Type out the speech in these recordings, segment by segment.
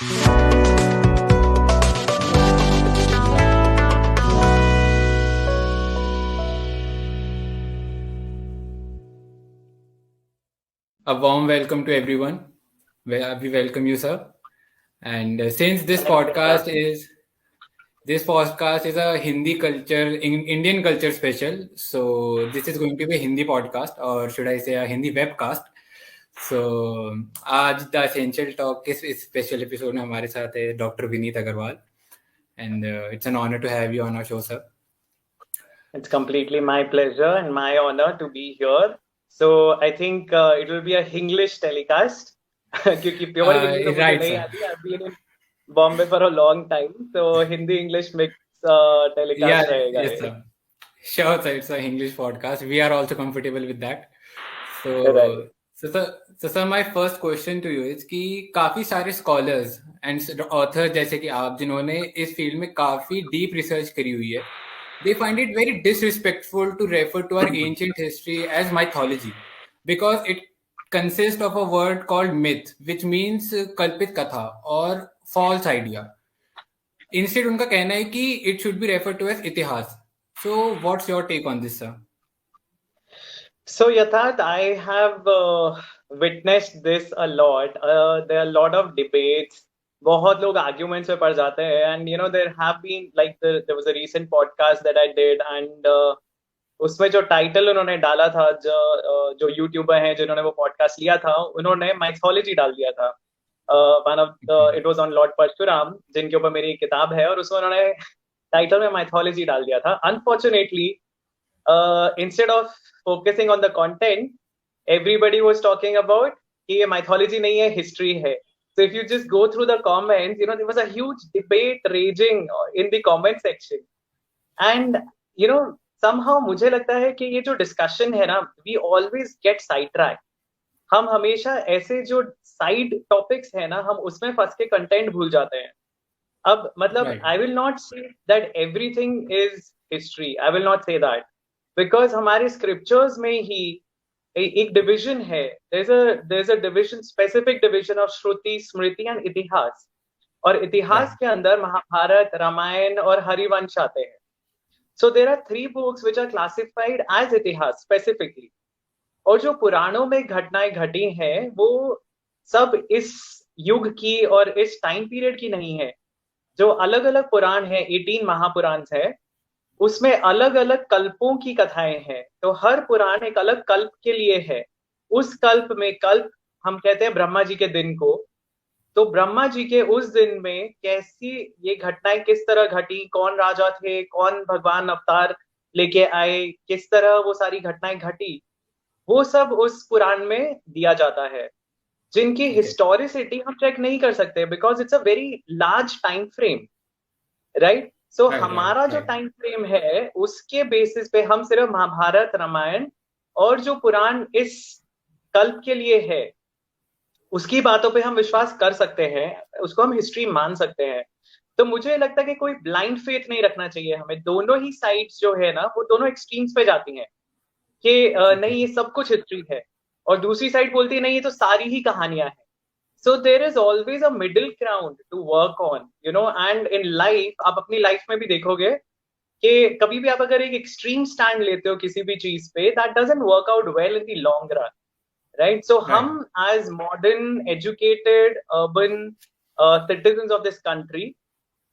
A warm welcome to everyone. We welcome you, sir. And since this podcast is a Hindi culture, Indian culture special, so this is going to be a Hindi podcast, or should I say a Hindi webcast. So आज the essential talk के इस special episode में हमारे साथ है doctor Vineet Agarwal and it's an honour to have you on our show sir. It's completely my pleasure and my honor to be here. So I think it will be a Hinglish telecast क्योंकि pure Hindi तो मुझे नहीं आती. I've been in Bombay for a long time, so Hindi English mix telecast रहेगा. Yes sir. Sure sir, it's a English podcast. We are also comfortable with that. So Right. Sir my first question to you is कि काफी सारे scholars and author जैसे कि आप जिन्होंने इस field में काफी डीप रिसर्च करी हुई है, they find it very disrespectful to refer to our ancient history as mythology because it consists of a word called myth, which means कल्पित कथा और false idea. Instead उनका कहना है कि it should be referred to as इतिहास. So what's your take on this, sir? So Yatharth, I have witnessed this a lot. There are a lot of debates. बहुत लोग arguments में पड़ जाते हैं, and you know there have been like there was a recent podcast that I did, and उसमें जो title उन्होंने डाला था, जो यूट्यूबर हैं जिन्होंने वो पॉडकास्ट लिया था, उन्होंने माइथोलॉजी डाल दिया था. It was on Lord Parshuram, जिनके ऊपर मेरी किताब है, और उसमें उन्होंने टाइटल में माइथोलॉजी डाल दिया था. Unfortunately instead of focusing on the content, everybody was talking about कि ये mythology नहीं है, history है. So if you just go through the comments, you know, there was a huge debate raging in the comment section. And, you know, somehow मुझे लगता है कि ये जो discussion है ना, we always get sidetracked. हम हमेशा ऐसे जो side topics है ना, हम उसमें फंस के content भूल जाते हैं. अब मतलब Right. I will not say that everything is history. I will not say that. Because हमारे scriptures में ही एक division है. There's a division, specific division of Shruti, Smriti and इतिहास. और इतिहास के अंदर महाभारत, रामायण और हरिवंश आते हैं. So there are 3 books which are classified as इतिहास specifically. और जो पुराणों में घटनाएं घटी हैं, वो सब इस युग की और इस टाइम पीरियड की नहीं है. जो अलग अलग पुराण है, 18 महापुराण है, उसमें अलग अलग कल्पों की कथाएं हैं. तो हर पुराण एक अलग कल्प के लिए है. उस कल्प में, कल्प हम कहते हैं ब्रह्मा जी के दिन को, तो ब्रह्मा जी के उस दिन में कैसी ये घटनाएं किस तरह घटी, कौन राजा थे, कौन भगवान अवतार लेके आए, किस तरह वो सारी घटनाएं घटी, वो सब उस पुराण में दिया जाता है, जिनकी हिस्टोरिसिटी हम चेक नहीं कर सकते because it's a very large time frame, right. So हमारा जो टाइम फ्रेम है उसके बेसिस पे हम सिर्फ महाभारत, रामायण और जो पुराण इस कल्प के लिए है उसकी बातों पे हम विश्वास कर सकते हैं, उसको हम हिस्ट्री मान सकते हैं. तो मुझे लगता है कि कोई ब्लाइंड फेथ नहीं रखना चाहिए हमें. दोनों ही साइड्स जो है ना, वो दोनों एक्सट्रीम्स पे जाती हैं कि नहीं ये सब कुछ हिस्ट्री है, और दूसरी साइड बोलती है नहीं ये तो सारी ही कहानियां हैं. So there is always a middle ground to work on, you know, and in life, आप अपनी लाइफ में भी देखोगे कि कभी भी आप अगर एक एक्सट्रीम स्टैंड लेते हो किसी भी चीज पे, that doesn't work out well in the long run, right? So हम as modern, educated, urban citizens of this country,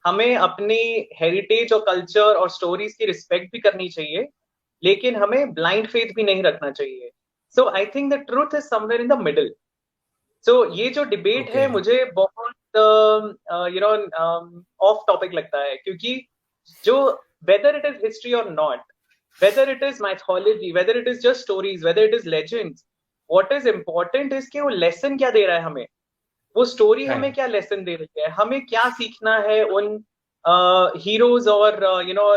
हमें अपनी हेरिटेज और कल्चर और स्टोरीज की रिस्पेक्ट भी करनी चाहिए, लेकिन हमें ब्लाइंड फेथ भी नहीं रखना चाहिए. So I think the truth is somewhere in the middle. So ये जो डिबेट है मुझे बहुत यू नो ऑफ टॉपिक लगता है, क्योंकि जो whether it is history or not, whether it is mythology, whether it is just stories, whether it is legends, what is important is कि वो लेसन क्या दे रहा है हमें, वो स्टोरी हमें क्या लेसन दे रही है, हमें क्या सीखना है उन हीरोज और यू नो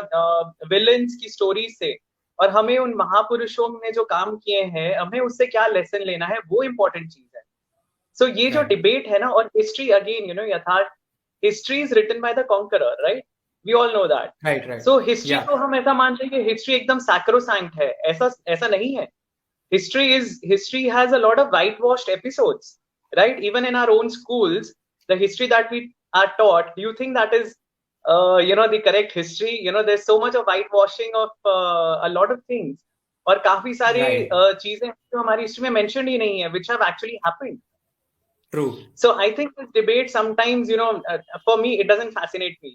विलेंस की स्टोरी से, और हमें उन महापुरुषों ने जो काम किए हैं हमें उससे क्या लेसन लेना है, वो इम्पोर्टेंट चीज है. So ये जो डिबेट है ना, और history again you know Yatharth, history is written by the conqueror, right? We all know that, right. So history को हम ऐसा मान रहे हैं कि हिस्ट्री एकदम सैक्रोसैंक्ट है, ऐसा नहीं है. History has a lot of whitewashed episodes, right? Even in our own schools the history that we are taught, do you think that is the correct history? There's so much of whitewashing of a lot of things, और काफी सारी Right. चीजें जो हमारी history में mention ही नहीं है, which have actually happened. True. So I think this debate sometimes, for me it doesn't fascinate me,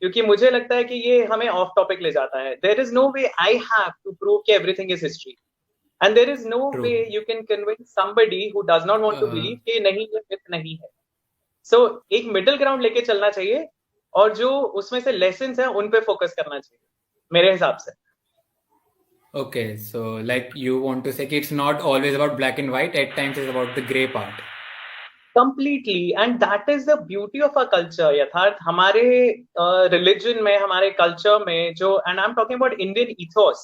क्योंकि मुझे लगता है कि ये हमें ऑफ टॉपिक ले जाता है. There is no way I have to prove कि everything is history, and there is no True. way you can convince somebody who does not want to believe कि नहीं, ये myth नहीं है. So एक मिडिल ग्राउंड लेके चलना चाहिए, और जो उसमें से लेसन्स हैं उन पे फोकस करना चाहिए मेरे हिसाब से. Okay, so like you want to say कि it's not always about black and white, at times it's about the gray part. Completely, and that is the beauty of our culture. यथार्थ हमारे religion में, हमारे culture में जो, and I am talking about Indian ethos,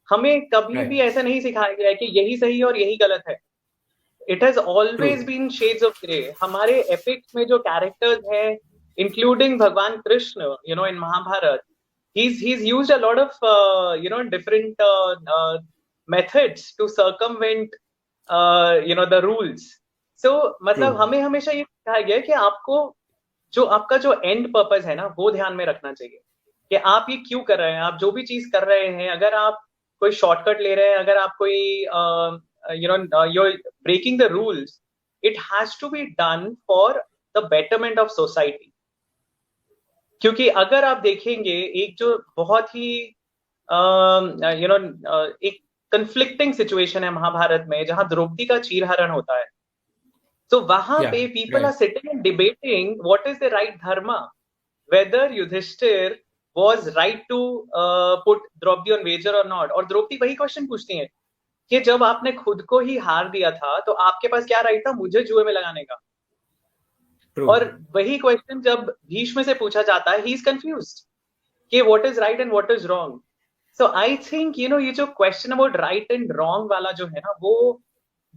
हमें कभी भी ऐसा नहीं सिखाया गया है कि यही सही है और यही गलत है. It has always been shades of grey. हमारे एपिक्स में जो कैरेक्टर्स हैं, इंक्लूडिंग भगवान कृष्ण, इन Mahabharat, he's used a lot of different methods to circumvent the rules. So मतलब हमें हमेशा ये सिखाया गया है कि आपको जो आपका जो एंड पर्पस है ना, वो ध्यान में रखना चाहिए कि आप ये क्यों कर रहे हैं. आप जो भी चीज कर रहे हैं, अगर आप कोई शॉर्टकट ले रहे हैं, अगर आप कोई you're breaking the rules, it has to be done for the betterment of society. क्योंकि अगर आप देखेंगे, एक जो बहुत ही एक कंफ्लिक्टिंग सिचुएशन है महाभारत में, जहां द्रौपदी का चीरहरण होता है, तो वहां पे people are sitting and debating what is the right dharma, whether Yudhishthira was right to put Draupadi on wager और नॉट. और द्रौपदी वही क्वेश्चन पूछती है कि जब आपने खुद को ही हार दिया था, तो आपके पास क्या राइट था मुझे जुए में लगाने का. और वही क्वेश्चन जब भीष्म से पूछा जाता है, ही इज कंफ्यूज्ड कि what is right and what is wrong. So I think ये जो question about right and wrong वाला जो है ना, वो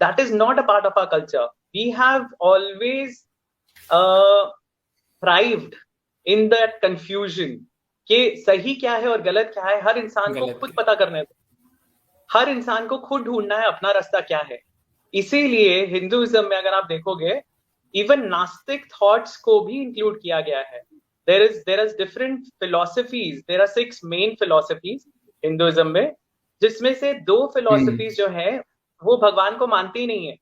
that is not a part of our culture. We have always thrived in that confusion कि सही क्या है और गलत क्या है, हर इंसान को खुद पता करने दो, हर इंसान को खुद ढूंढना है अपना रास्ता क्या है. इसीलिए हिंदुइज्म में अगर आप देखोगे, इवन नास्तिक थॉट्स को भी इंक्लूड किया गया है. There is different philosophies. There are 6 main philosophies Hinduism में, जिसमें से 2 फिलोसफीज जो है वो भगवान को मानती ही नहीं है.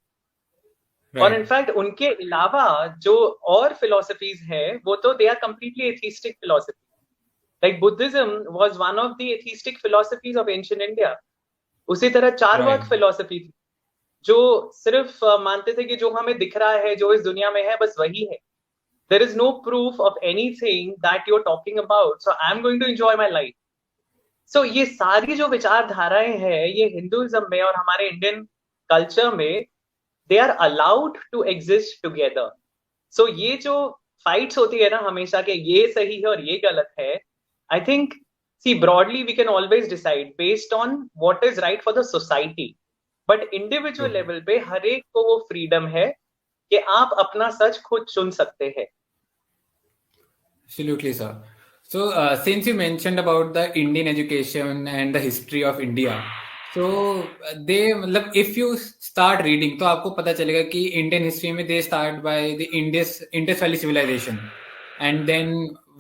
और इनफैक्ट उनके अलावा जो और फिलोसफीज है, वो तो they are completely atheistic philosophy. Like Buddhism was one of the atheistic philosophies of ancient India. उसी तरह चारवाक फिलोसफी थी, जो सिर्फ मानते थे कि जो हमें दिख रहा है, जो इस दुनिया में है, बस वही है. There is no proof of anything that you are talking about, so I am going to enjoy my life. So ये सारी जो विचारधाराएं हैं, ये हिंदुइज्म में और हमारे इंडियन कल्चर में, they are allowed to exist together. So ये जो fights होती है ना हमेशा के ये सही है और ये गलत है, I think, see, broadly we can always decide based on what is right for the society, but individual level पे हर एक को वो freedom है कि आप अपना सच खुद चुन सकते हैं. Absolutely, sir. So since you mentioned about the Indian education and the history of India, so they मतलब if you start reading, तो आपको पता चलेगा कि इंडियन हिस्ट्री में they start by the Indus Valley civilization, and then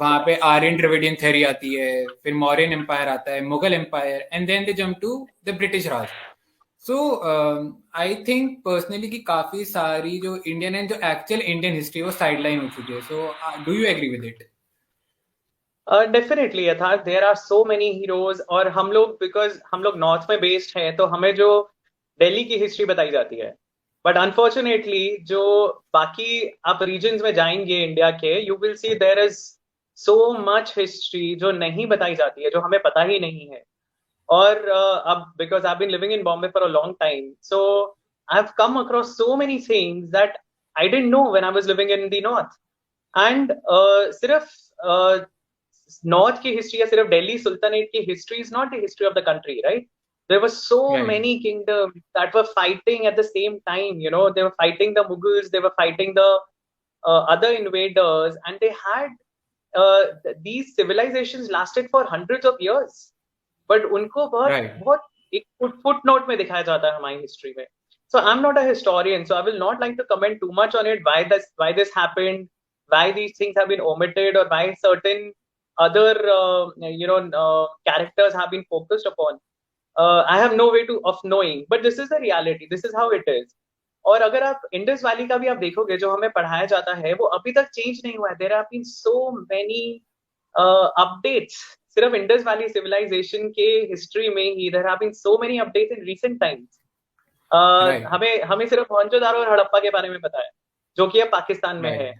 वहाँ पे Aryan Dravidian theory आती है, फिर मौर्यन एम्पायर आता है, Mughal empire, and then they jump to the British Raj. So I think personally कि काफी सारी जो इंडियन एंड जो एक्चुअल इंडियन हिस्ट्री वो साइडलाइन हो चुकी है. So do you agree with it? Definitely Yatharth, there are so many heroes. और हम लोग, बिकॉज हम लोग नॉर्थ में बेस्ड हैं, तो हमें जो दिल्ली की हिस्ट्री बताई जाती है, बट अनफॉर्चुनेटली जो बाकी आप रीजन्स में जाएंगे इंडिया के, you will see there is so much history जो नहीं बताई जाती है, जो हमें पता ही नहीं है. और अब because I have been living in Bombay for a long time, so I have come across so many things that I didn't know when I was living in the north. And सिर्फ नॉर्थ की history या सिर्फ Delhi sultanate की history is not the history of the country, right? There were so many kingdoms that were fighting at the same time. They were fighting the Mughals, they were fighting the other invaders, and they had these civilizations lasted for hundreds of years. But उनको बहुत एक footnote में दिखाया जाता है हमारी history में. So I'm not a historian, so I will not like to comment too much on it. Why this happened? why these things have been omitted or why certain other characters have been focused upon. I have no way of knowing, but this is the reality. This is how it is. और अगर आप Indus valley का भी आप देखोगे, जो हमें पढ़ाया जाता है वो अभी तक चेंज नहीं हुआ है. There have been so many updates. सिर्फ इंडस वैली सिविलाइजेशन के हिस्ट्री में ही there have been so many updates in recent times. हमें सिर्फ मोहनजोदारो और हड़प्पा के बारे में पता है, जो कि अब पाकिस्तान में है.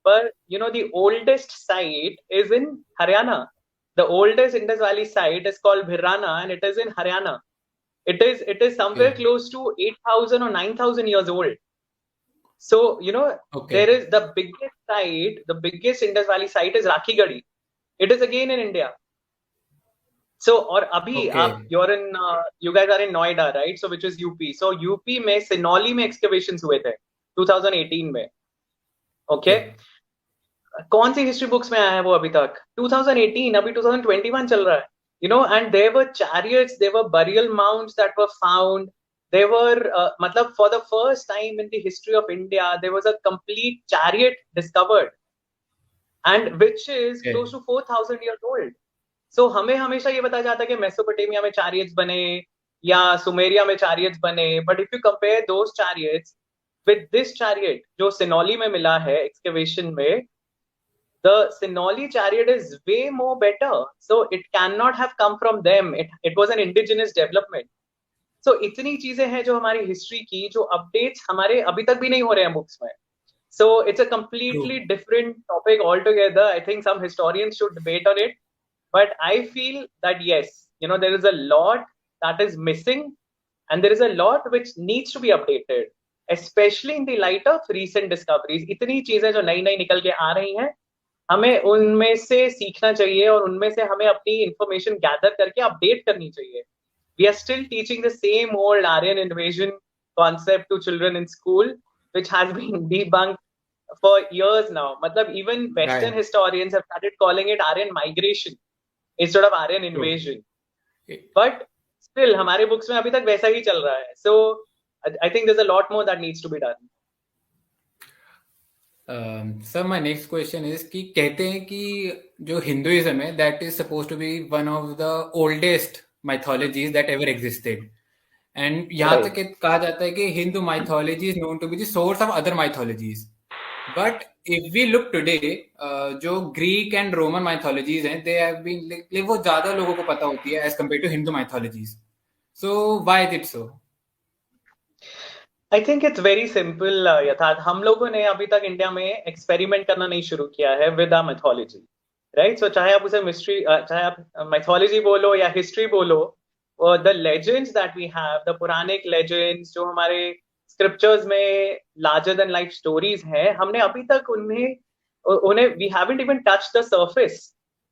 पर the oldest site is in Haryana. The oldest Indus Valley site is called Bhirrana, and it is in Haryana. It is somewhere close to 8,000 or 9,000 years old. So there is the biggest site, the biggest Indus Valley site is Rakhi Gadi. It is again in India. So और अभी आप you guys are in Noida, right? So which is UP. So UP में Sinoli में excavations हुए थे 2018 में. Okay. कौन सी history books में आया है वो अभी तक? 2018, अभी 2021 चल रहा है. And there were chariots, there were burial mounds that were found. There were मतलब for the first time in the history of India there was a complete chariot discovered, and which is close to 4,000 years old. So हमें हमेशा ये बताया जाता है कि Mesopotamia में chariots बने या सुमेरिया में chariots बने, but if you compare those chariots with this chariot जो सिनौली में मिला है excavation में, the Sinoli chariot is way more better. So it cannot have come from them. It was an indigenous development. So इतनी चीजें हैं जो हमारी हिस्ट्री की, जो अपडेट्स हमारे अभी तक भी नहीं हो रहे हैं बुक्स में. So it's a completely different topic altogether. I think some historians should debate on it, but I feel that yes, there is a lot that is missing, and there is a lot which needs to be updated, especially in the light of recent discoveries. इतनी चीजें जो नई नई निकल के आ रही हैं, हमें उनमें से सीखना चाहिए और उनमें से हमें अपनी इंफॉर्मेशन गैदर करके अपडेट करनी चाहिए. We are still teaching the same old Aryan invasion concept to children in school, which has been debunked for years now. मतलब even Western historians have started calling it Aryan migration instead of Aryan invasion. But still हमारे books में अभी तक वैसा ही चल रहा है. So I think there's a lot more that needs to be done. Sir, my next question is कि कहते हैं कि जो हिंदुइज्म है that is supposed to be one of the oldest mythologies that ever existed, and यहाँ तक कहा जाता है कि Hindu mythology is known to be the source of other mythologies. But if we look today, जो Greek and Roman mythologies हैं, they have been वो ज़्यादा लोगों को पता होती है as compared to Hindu mythologies. So why is it so? I think it's very simple, यथार्थ. हम लोगों ने अभी तक इंडिया में एक्सपेरिमेंट करना नहीं शुरू किया है with our mythology, right? So चाहे आप उसे मिस्ट्री, चाहे आप mythology बोलो या हिस्ट्री बोलो, the legends that we have, the Puranic legends जो हमारे scriptures में larger than life stories हैं, हमने अभी तक उन्हें we haven't even touched the surface.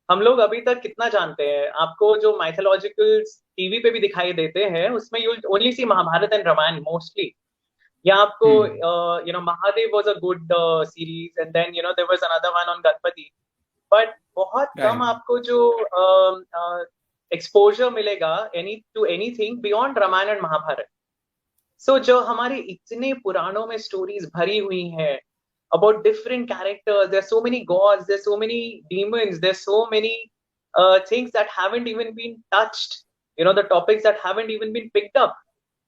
हम लोग अभी तक कितना जानते हैं? आपको जो mythological टीवी पे भी दिखाई देते हैं, उसमें you'll only see Mahabharat and Ramayan mostly. या आपको Mahadev was a good series, and then there was another one on Ganpati, but बहुत कम आपको जो exposure मिलेगा to anything beyond Ramayan and Mahabharat. So जो हमारी इतने पुराणों में stories भरी हुई हैं about different characters, there's so many gods, there's so many demons, there's so many things that haven't even been touched, the topics that haven't even been picked up.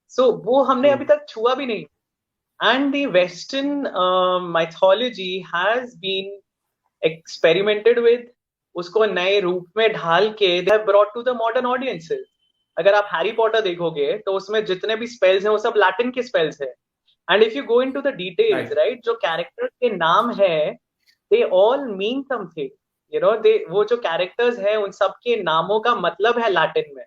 So वो हमने अभी तक छुआ भी नहीं. And the Western mythology has been experimented with, उसको नए रूप में ढाल के they have brought to the modern audiences. अगर आप हैरी पॉटर देखोगे तो उसमें जितने भी spells हैं वो सब लैटिन के spells हैं. And if you go into the details, right, जो characters के नाम हैं, they all mean something. वो जो characters हैं उन सब के नामों का मतलब है लैटिन में.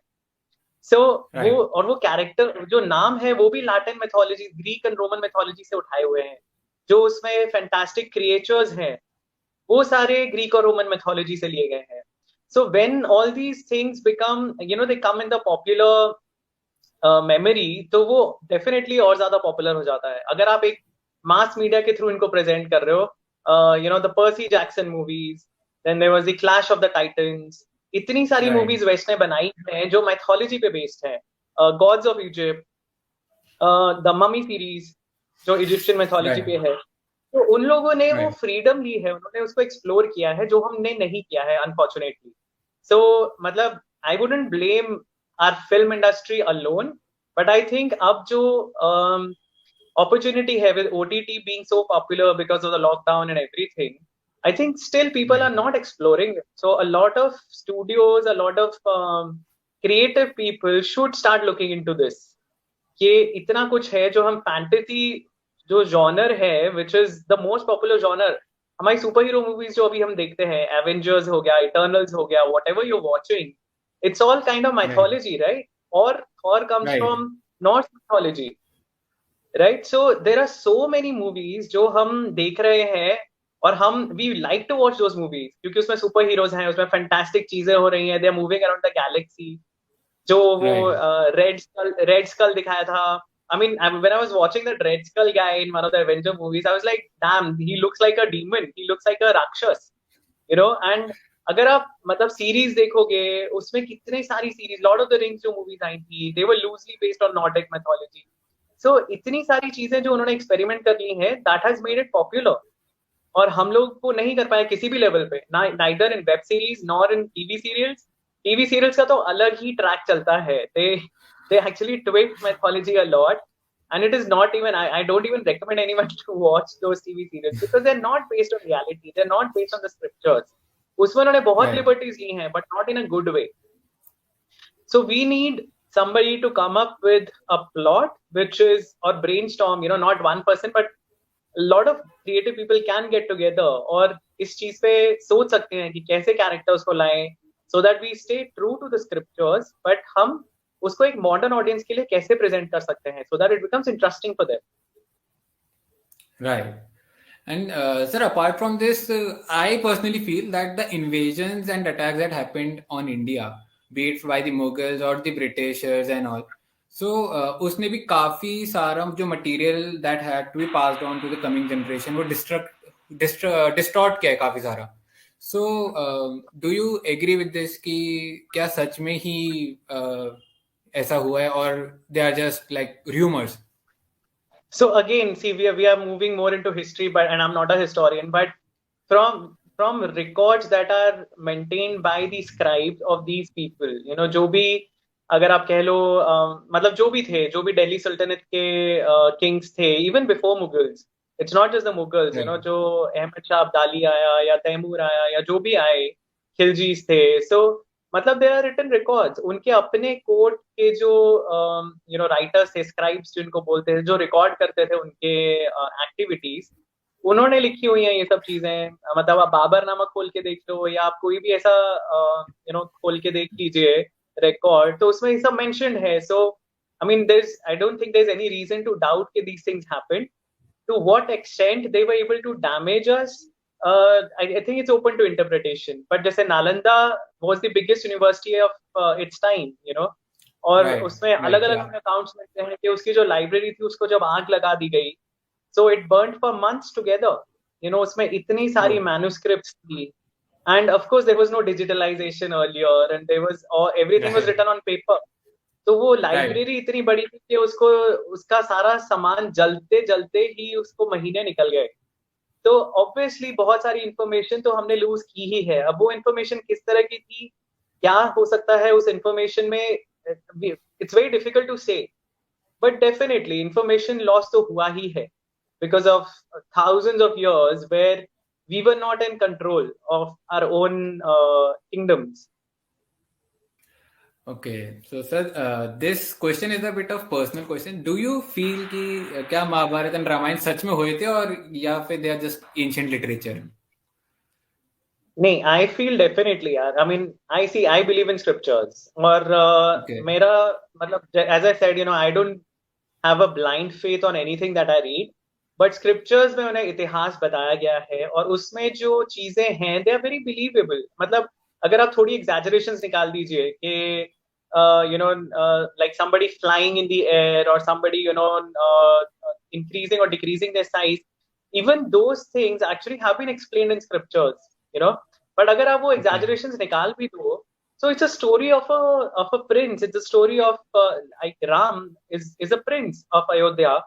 So वो कैरेक्टर जो नाम है वो भी Latin mythology, Greek and Roman mythology से उठाए हुए हैं. जो उसमें फैंटास्टिक क्रिएचर्स हैं वो सारे ग्रीक और रोमन मैथोलॉजी से लिए गए हैं. So when all these things become, they come in the popular memory, तो वो definitely और ज्यादा पॉपुलर हो जाता है. अगर आप एक मास मीडिया के थ्रू इनको प्रेजेंट कर रहे हो, the Percy Jackson movies, then there was the Clash of the Titans. इतनी सारी मूवीज वेस्ट ने बनाई हैं जो मैथोलॉजी पे बेस्ड है. God's of Egypt, the mummy series जो इजिप्शियन मैथोलॉजी पे है. तो उन लोगों ने वो Right. फ्रीडम ली है, उन्होंने उसको एक्सप्लोर किया है, जो हमने नहीं किया है अनफॉर्चुनेटली. सो मतलब I wouldn't blame our film industry alone, but I think अब जो opportunity here with OTT being so popular because of the lockdown and everything, I think still people are Right. not exploring it. So a lot of studios, a lot of creative people should start looking into this. कि इतना कुछ है जो हम fantasy जो genre है which is the most popular genre. हमारी super hero movies जो अभी हम देखते हैं, एवेंजर्स हो गया, इटर्नल्स हो गया, whatever you're watching, it's all kind of Right. Mythology, right? और comes Right. From Norse mythology, right? So there are so many movies जो हम देख रहे हैं और हम we like to watch those movies क्योंकि उसमें सुपर हीरोज हैं, उसमें फैंटास्टिक चीजें हो रही हैं, they are moving around the galaxy. जो वो Right. रेड स्कल दिखाया था. I mean, when I was watching that Red Skull guy in one of the Avenger movies, I was like, damn, he looks like a demon. He looks like a Rakshas, you know. And अगर आप मतलब series देखोगे, उसमें कितने सारी series, Lord of the rings जो movies आई थी, they were loosely based on Nordic mythology. So इतनी सारी चीजें जो उन्होंने एक्सपेरिमेंट कर ली हैं, that has made it popular. और हम लोग को नहीं कर पाए किसी भी लेवल पे, neither in web series nor in TV serials. TV serials का तो अलग ही ट्रैक चलता है. they actually twist mythology a lot, and it is not even, I don't even recommend anyone to watch those TV serials because they're not based on reality, they're not based on the scriptures. उसमें उन्होंने बहुत Right. Liberties ली हैं, but not in a good way. So we need somebody to come up with a plot which is, or brainstorm, not one person, but a lot of creative people can get together और इस चीज पे सोच सकते हैं कि कैसे characters को लाएं, so that we stay true to the scriptures, but हम उसको एक मॉडर्न ऑडियंस के लिए कैसे प्रेजेंट कर सकते हैं so that it becomes interesting for them. Right. And sir, apart from this, I personally feel that the invasions and attacks that happened on India, be it by the Mughals or the Britishers and all, so उसने भी काफी सारा जो material that had to be passed on to the coming generation वो distort किया है काफी सारा. So do you agree with this कि क्या सच में ही ऐसा हुआ है और they are just like rumors? So again, see, we are moving more into history, and I'm not a historian, but from records that are maintained by the scribes of these people, जो भी अगर आप कह लो मतलब जो भी थे, जो भी दिल्ली सल्तनत के किंग्स थे, even before Mughals, it's not just the Mughals, Right. जो अहमद शाह अब्दाली आया या तैमूर आया या जो भी आए, खिलजीज थे. सो मतलब दे आर रिटन रिकॉर्ड्स, उनके अपने कोर्ट के जो राइटर्स थे, स्क्राइब्स जिनको बोलते हैं, जो रिकॉर्ड करते थे उनके एक्टिविटीज, उन्होंने लिखी हुई हैं ये सब चीजें. मतलब आप बाबरनामा खोल के देख लो या आप कोई भी ऐसा खोल के देख लीजिए रिकॉर्ड, तो उसमें ये सब मेंशन्ड है. सो I mean, I don't think there's any reason to doubt that these things happened. To what extent they were able to damage us, I think it's open to interpretation. But जैसे Nalanda was the biggest university of its time, और Right. उसमें Right. अलग अलग Yeah. हमें accounts मिलते हैं कि उसकी जो लाइब्रेरी थी उसको जब आग लगा दी गई, so it burnt for months together. उसमें इतनी सारी Oh. manuscripts थी, and of course there was no digitalization earlier, and there was everything was Right. written on paper. तो वो Right. लाइब्रेरी इतनी बड़ी थी कि उसका सारा सामान जलते जलते ही उसको महीने निकल गए. तो ऑब्वियसली बहुत सारी इंफॉर्मेशन तो हमने लूज की ही है. अब वो इंफॉर्मेशन किस तरह की थी, क्या हो सकता है उस इंफॉर्मेशन में, इट्स वेरी डिफिकल्ट टू से, बट डेफिनेटली इंफॉर्मेशन लॉस तो हुआ ही है because of thousands of years where we were not in control of our own kingdoms. Okay, so sir, this question is a bit of personal question. Do you feel कि क्या Mahabharat and Ramayan सच में हुए थे और या फिर they are just ancient literature? नहीं, I feel definitely यार. I mean, I believe in scriptures. और Okay. मेरा मतलब, as I said, I don't have a blind faith on anything that I read. But scriptures में उन्हें इतिहास बताया गया है और उसमें जो चीजें हैं, they are very believable. मतलब अगर आप थोड़ी exaggerations निकाल दीजिए कि like somebody flying in the air or somebody increasing or decreasing their size, even those things actually have been explained in scriptures. But अगर आप वो exaggerations निकाल भी दो, so it's a story of a prince. It's a story of like Ram is a prince of Ayodhya,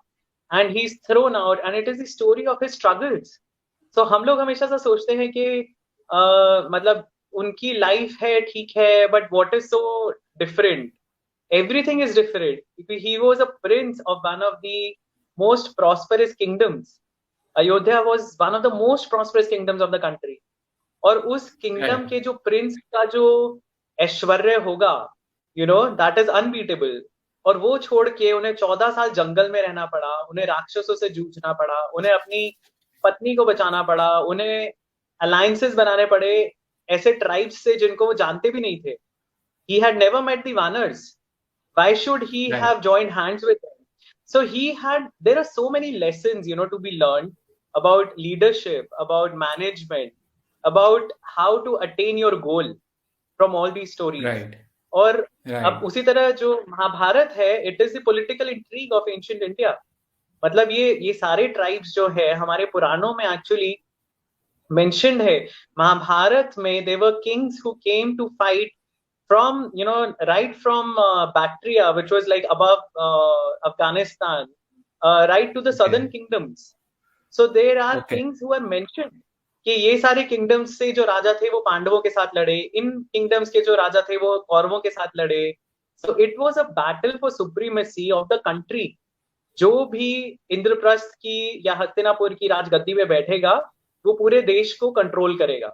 and he's thrown out, and it is the story of his struggles. So हम लोग हमेशा से सोचते हैं कि मतलब उनकी life है, ठीक है, but what is so different? Everything is different. He was a prince of one of the most prosperous kingdoms. Ayodhya was one of the most prosperous kingdoms of the country. और उस kingdom Right. के जो Prince का जो ऐश्वर्य होगा, you know, that is unbeatable. और वो छोड़ के उन्हें 14 साल जंगल में रहना पड़ा, उन्हें राक्षसों से जूझना पड़ा, उन्हें अपनी पत्नी को बचाना पड़ा, उन्हें अलायंसेस बनाने पड़े ऐसे ट्राइब्स से जिनको वो जानते भी नहीं थे. He had never met the Vanars. Why should he Right. have joined hands with them? So there are so many lessons, you know, to be learned about leadership, about management, about how to attain your goal from all these stories. Right. और Right. अब उसी तरह जो महाभारत है, it is the political intrigue of ancient India. मतलब ये सारे tribes जो है हमारे पुराणों में एक्चुअली mentioned है. महाभारत में there were kings who came to fight from, you know, right from Bactria, which was like above Afghanistan, right to the southern kingdoms. So there are kings who are mentioned कि ये सारे kingdoms से जो राजा थे वो पांडवों के साथ लड़े, इन किंगडम्स के जो राजा थे वो कौरवों के साथ लड़े. So it was a battle for supremacy of the country. जो भी इंद्रप्रस्थ की या हस्तिनापुर की राजगद्दी में बैठेगा वो पूरे देश को कंट्रोल करेगा.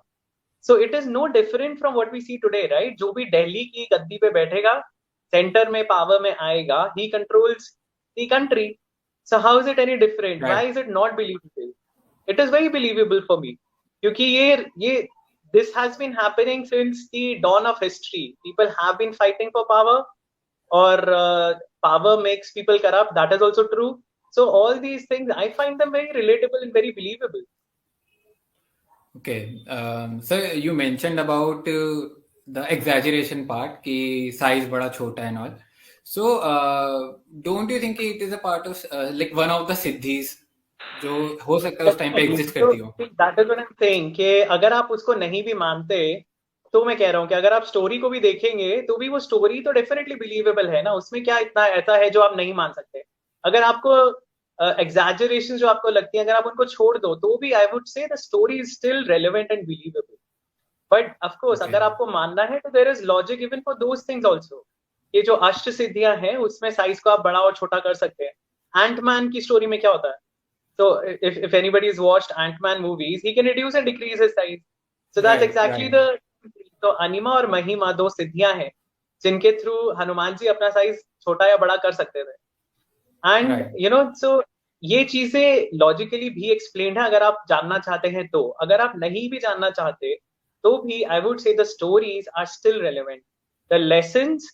So it is no different from what we see today, right? जो भी दिल्ली की गद्दी पे बैठेगा, सेंटर में पावर में आएगा, ही controls the country. So how is it any different? Why is it not believable? It is very believable for me, क्योंकि ये this has been happening since the dawn of history. People have been fighting for power, or power makes people corrupt. That is also true. So all these things, I find them very relatable and very believable. Okay. So you mentioned about the exaggeration part, कि size बड़ा छोटा and all. So don't you think it is a part of like one of the siddhis जो हो सकता है उस time पे exist करती हो? That is what I'm saying, कि अगर आप उसको नहीं भी मानते तो मैं कह रहा हूँ कि अगर आप स्टोरी को भी देखेंगे तो भी वो स्टोरी तो डेफिनेटली बिलीवेबल है ना. उसमें क्या इतना ऐसा है जो आप नहीं मान सकते? अगर आपको एग्जैजरेशन जो आपको लगती है, अगर आप उनको छोड़ दो तो भी I would say the story is still relevant and believable. But of course अगर आपको मानना है तो there is logic even for those things also. ये जो अष्ट सिद्धियां हैं उसमें साइज को आप बड़ा और छोटा कर सकते हैं. एंटमैन की स्टोरी में क्या होता है? So if anybody has watched Ant-Man movies, he can reduce and decrease his size. So that's exactly the. तो अनिमा और महिमा दो सिद्धियां हैं जिनके थ्रू हनुमान जी अपना साइज छोटा या बड़ा कर सकते थे. एंड यू नो, सो ये चीजें लॉजिकली भी एक्सप्लेन्ड है अगर आप जानना चाहते हैं तो. अगर आप नहीं भी जानना चाहते तो भी I would say the stories are still relevant. The lessons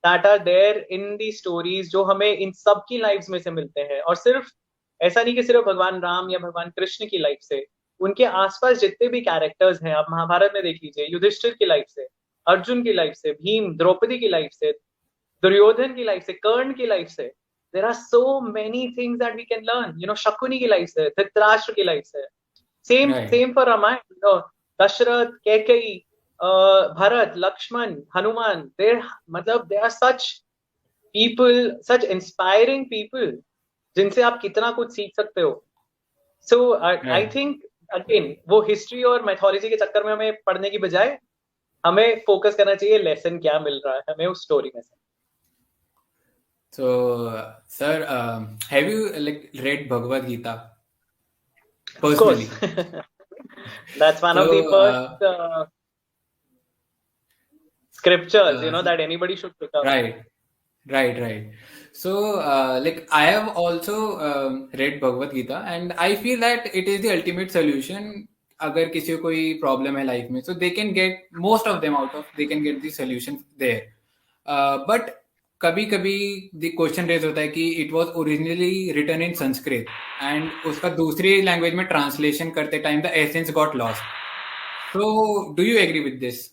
that are there in the stories जो हमें इन सब की लाइव्स में से मिलते हैं. और सिर्फ ऐसा नहीं कि सिर्फ भगवान राम या भगवान कृष्ण की लाइफ से, उनके आसपास जितने भी कैरेक्टर्स हैं, आप महाभारत में देख लीजिए, युधिष्ठिर की लाइफ से, अर्जुन की लाइफ से, भीम, द्रौपदी की लाइफ से, दुर्योधन की लाइफ से, कर्ण की लाइफ से, there are so many things that we can learn. You know, Shakuni की लाइफ से, धृतराष्ट्र की लाइफ से. Same for Ramayana. You know, Dasharatha, Kaikeyi, Bharata, Lakshmana, Hanuman. There मतलब they are such people, such inspiring people जिनसे आप कितना कुछ सीख सकते हो. सो आई थिंक अगेन वो हिस्ट्री और मैथोलॉजी के चक्कर में हमें पढ़ने की बजाय हमें फोकस करना चाहिए लेसन क्या मिल रहा है हमें उस स्टोरी में से. So sir, have you like read Bhagavad Gita personally? Of course. That's one of the first scriptures, you know, that anybody should pick up. Right. So like I have also read Bhagavad Gita and I feel that it is the ultimate solution. अगर किसी को कोई problem है life में, so they can get most of them they can get the solution there. But कभी the question raise होता है कि it was originally written in Sanskrit and उसका दूसरी लैंग्वेज में ट्रांसलेशन करते time the essence got lost. So do you agree with this?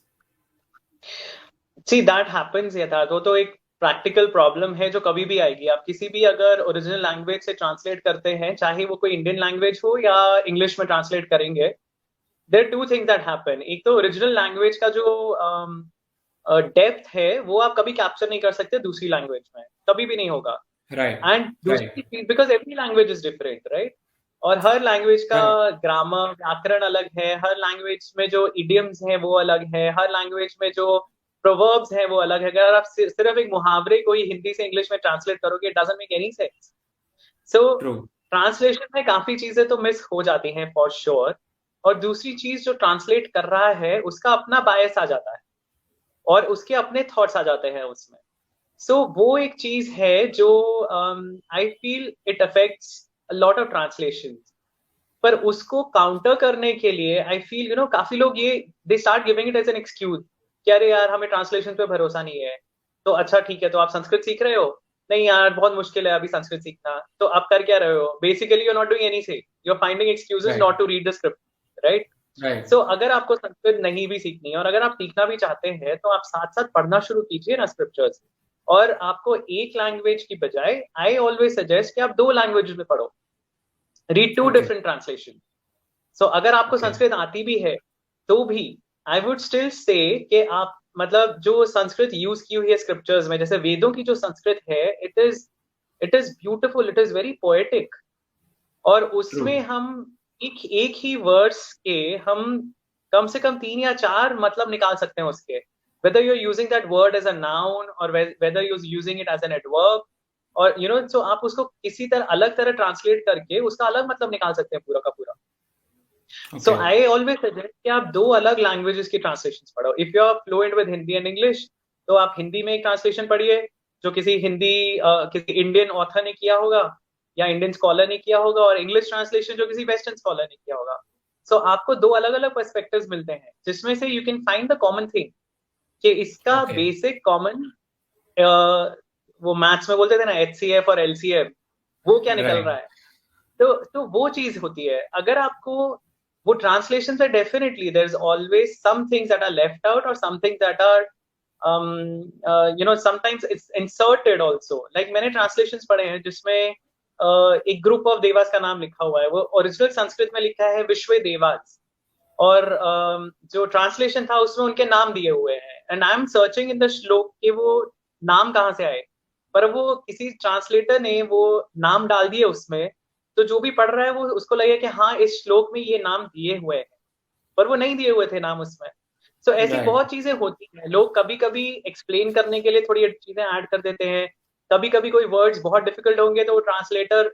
See, that happens यथार्थ. वो तो एक प्रैक्टिकल प्रॉब्लम है जो कभी भी आएगी. आप किसी भी अगर ओरिजिनल लैंग्वेज से ट्रांसलेट करते हैं, चाहे वो कोई इंडियन लैंग्वेज हो या इंग्लिश में ट्रांसलेट करेंगे, there two things that happen. एक तो ओरिजिनल लैंग्वेज का जो डेप्थ है वो आप कभी कैप्चर नहीं कर सकते दूसरी लैंग्वेज में, कभी भी नहीं होगा. राइट, एंड राइट, दूसरी चीज, because every language is different, right? और हर लैंग्वेज का राइट, ग्रामर, व्याकरण अलग है, हर लैंग्वेज में जो इडियम्स हैं वो अलग है, हर लैंग्वेज में जो प्रोवर्ब्स हैं वो अलग है। अगर आप सिर्फ एक मुहावरे को ही हिंदी से इंग्लिश में ट्रांसलेट करोगे, it doesn't make any sense. So true, translation में काफी चीजें तो मिस हो जाती हैं फॉर श्योर। और दूसरी चीज, जो ट्रांसलेट कर रहा है उसका अपना बायस आ जाता है और उसके अपने थॉट्स आ जाते हैं उसमें। सो वो एक चीज है जो I feel it affects lot of translation. पर उसको काउंटर करने के लिए आई फील काफी लोग ये they start giving it as an excuse कि अरे यार हमें ट्रांसलेशन पे भरोसा नहीं है। तो अच्छा ठीक है, तो आप संस्कृत सीख रहे हो? नहीं यार बहुत मुश्किल है अभी संस्कृत सीखना। तो आप कर क्या रहे हो? Basically you are not doing anything, you are finding excuses right, not to read the script, right? Right, so अगर आपको संस्कृत नहीं भी सीखनी है और अगर आप सीखना भी चाहते हैं तो आप साथ साथ पढ़ना शुरू कीजिए ना स्क्रिप्चर्स। और आपको एक लैंग्वेज की बजाय आई ऑलवेज सजेस्ट कि आप दो लैंग्वेजेस में पढ़ो, read two okay, different translation. So अगर आपको ओके, संस्कृत आती भी है तो भी आई वुड स्टिल से कि आप मतलब जो संस्कृत यूज की हुई है स्क्रिप्चर्स में, जैसे वेदों की जो संस्कृत है, it is beautiful, it is very poetic. और ट्रू, उसमें हम एक एक ही वर्ड्स के हम कम से कम 3 या 4 मतलब निकाल सकते हैं उसके, whether you're using that word as a noun or whether you're using it as an adverb, और so आप उसको किसी तरह अलग तरह ट्रांसलेट करके उसका अलग मतलब निकाल सकते हैं पूरा का पूरा। So okay, I always suggest कि आप दो अलग लैंग्वेजेस की ट्रांसलेशन पढ़ो। If you are fluent with Hindi and English, तो आप हिंदी में एक ट्रांसलेशन पढ़िए जो किसी किसी इंडियन ऑथर ने किया होगा या इंडियन स्कॉलर ने किया होगा, और इंग्लिश ट्रांसलेशन जो किसी वेस्टर्न स्कॉलर ने किया होगा। सो आपको दो अलग अलग पर्सपेक्टिव्स मिलते हैं जिसमें से you can find the common thing कि इसका ओके, बेसिक कॉमन, वो मैथ्स में बोलते थे ना एचसीएफ और एलसीएम, वो क्या निकल रहा राइट, है। तो वो चीज होती है। अगर आपको वो ट्रांसलेशन से definitely there is always some things that are left out और some things that are sometimes it's inserted also. Like मैंने ट्रांसलेशंस पढ़े हैं जिसमें एक ग्रुप ऑफ देवास का नाम लिखा हुआ है, वो ओरिजिनल संस्कृत में लिखा है विश्व देवास, और जो ट्रांसलेशन था उसमें उनके नाम दिए हुए हैं। And I am searching in the श्लोक कि वो नाम कहाँ से आए, पर वो किसी ट्रांसलेटर ने वो नाम डाल दिए उसमें। तो जो भी पढ़ रहा है वो उसको लगे कि हाँ इस श्लोक में ये नाम दिए हुए हैं, पर वो नहीं दिए हुए थे नाम उसमें। सो ऐसी राइट, बहुत चीजें होती हैं। लोग कभी कभी एक्सप्लेन करने के लिए थोड़ी चीजें ऐड कर देते हैं। कभी कभी कोई वर्ड्स बहुत डिफिकल्ट होंगे तो ट्रांसलेटर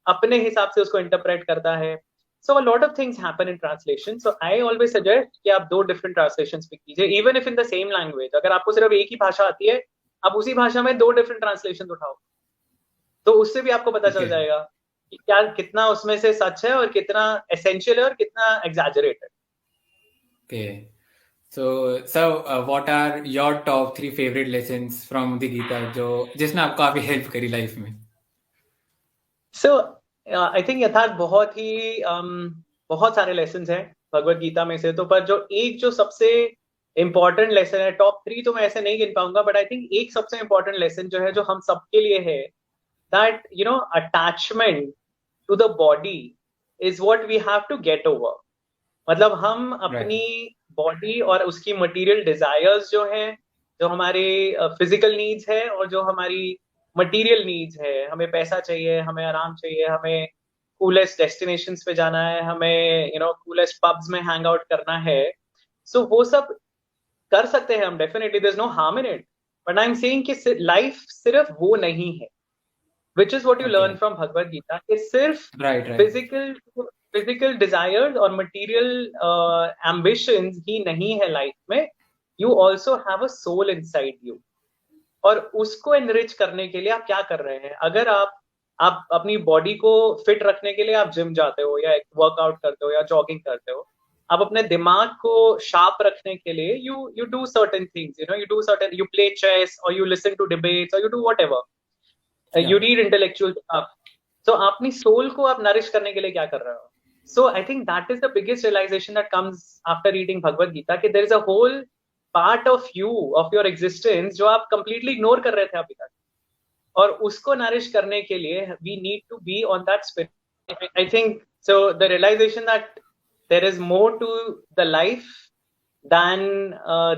अपने हिसाब से उसको इंटरप्रेट करता है। सो a lot of things happen in translation. So I always suggest कि आप दो different translations पिक कीजिए, even if in the same language। अगर आपको सिर्फ एक ही भाषा आती है, आप उसी भाषा में दो different translations उठाओ, तो उससे भी आपको पता चल ओके, जाएगा कि क्या कितना उसमें से सच है और कितना essential है और कितना exaggerated। Okay. So, what are your top 3 favorite lessons from the Gita जो जिसने आपको काफी हेल्प करी लाइफ में? सो आई थिंक यथार्थ बहुत ही बहुत सारे लेसन हैं भगवत गीता में से। तो पर जो सबसे इम्पोर्टेंट लेसन है, टॉप 3 तो मैं ऐसे नहीं गिन पाऊंगा, बट आई थिंक एक सबसे इम्पोर्टेंट लेसन जो है जो हम सबके लिए है, that attachment to the body is what we have to get over. मतलब हम राइट, अपनी बॉडी और उसकी मटेरियल डिजायर्स जो हैं, जो हमारे फिजिकल नीड्स है और जो हमारी मटेरियल नीड्स है, हमें पैसा चाहिए, हमें आराम चाहिए, हमें कूलेस्ट डेस्टिनेशंस पे जाना है, हमें कूलेस्ट पब्स में हैंग आउट करना है। सो वो सब कर सकते हैं हम, definitely there is no harm in it. But I am saying कि लाइफ सिर्फ वो नहीं है, which is what you okay, learn from Bhagavad Gita, कि सिर्फ right, right, physical physical desires और मटेरियल एम्बिशंस ही नहीं है लाइफ में। You also have a soul inside you, और उसको एनरिच करने के लिए आप क्या कर रहे हैं। अगर आप अपनी बॉडी को फिट रखने के लिए आप जिम जाते हो या वर्कआउट करते हो या जॉगिंग करते हो, आप अपने दिमाग को शार्प रखने के लिए you do certain things, you do certain, you play chess और यू लिसन टू डिबेट्स और यू डू व्हाटएवर, या you read intellectual stuff. So अपनी सोल को आप नरिश करने के लिए क्या कर रहे हो। So I think that is the biggest realization that comes after reading Bhagavad Gita, कि there is a whole part of you, of your existence, जो आप कंप्लीटली इग्नोर कर रहे थे अभी तक, और उसको नरिश करने के लिए we need to be on that spirit. I think so the realisation that there is more to the life than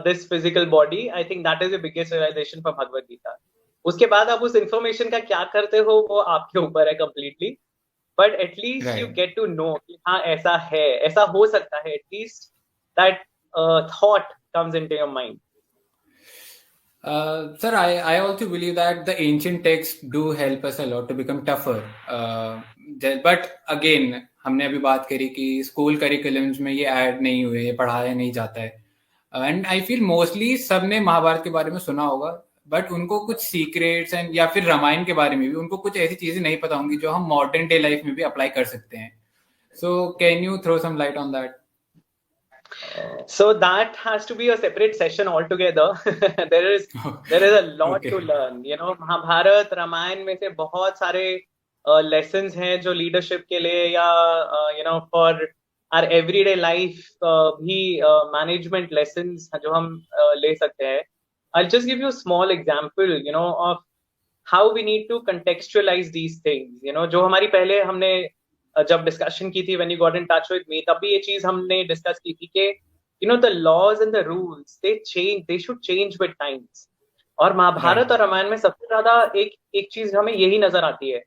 this physical body, I think that is the biggest realization from Bhagavad Gita. उसके बाद आप उस information का क्या करते हो वो आपके ऊपर है completely. But at least you right. get to know कि हाँ ऐसा है, ऐसा हो सकता है. At least that thought comes into your mind. Sir, I also believe that the ancient texts do help us a lot to become tougher. But again, हमने अभी बात करी कि स्कूल करिकुलम्स में ये ऐड नहीं हुए, ये पढ़ाया नहीं जाता है. एंड आई फील मोस्टली सबने महाभारत के बारे में सुना होगा, बट उनको कुछ सीक्रेट्स एंड या फिर रामायण के बारे में भी उनको कुछ ऐसी चीजें नहीं पता होंगी जो हम मॉडर्न डे लाइफ में भी अप्लाई कर सकते हैं. So can you throw some light on that? So that has to be a separate session altogether. there is a lot Okay. to learn. You know, Mahabharata Ramayana में से बहुत सारे lessons हैं जो leadership के लिए या you know for our everyday life भी management lessons जो हम ले सकते हैं. I'll just give you a small example, you know, of how we need to contextualize these things. You know, जो हमारी पहले हमने जब डिस्कशन की थी when you got in touch with me, तब भी ये चीज हमने डिस्कस की थी कि you know the laws and the rules they should change with times. और महाभारत और रामायण में सबसे ज्यादा एक चीज हमें यही नजर आती है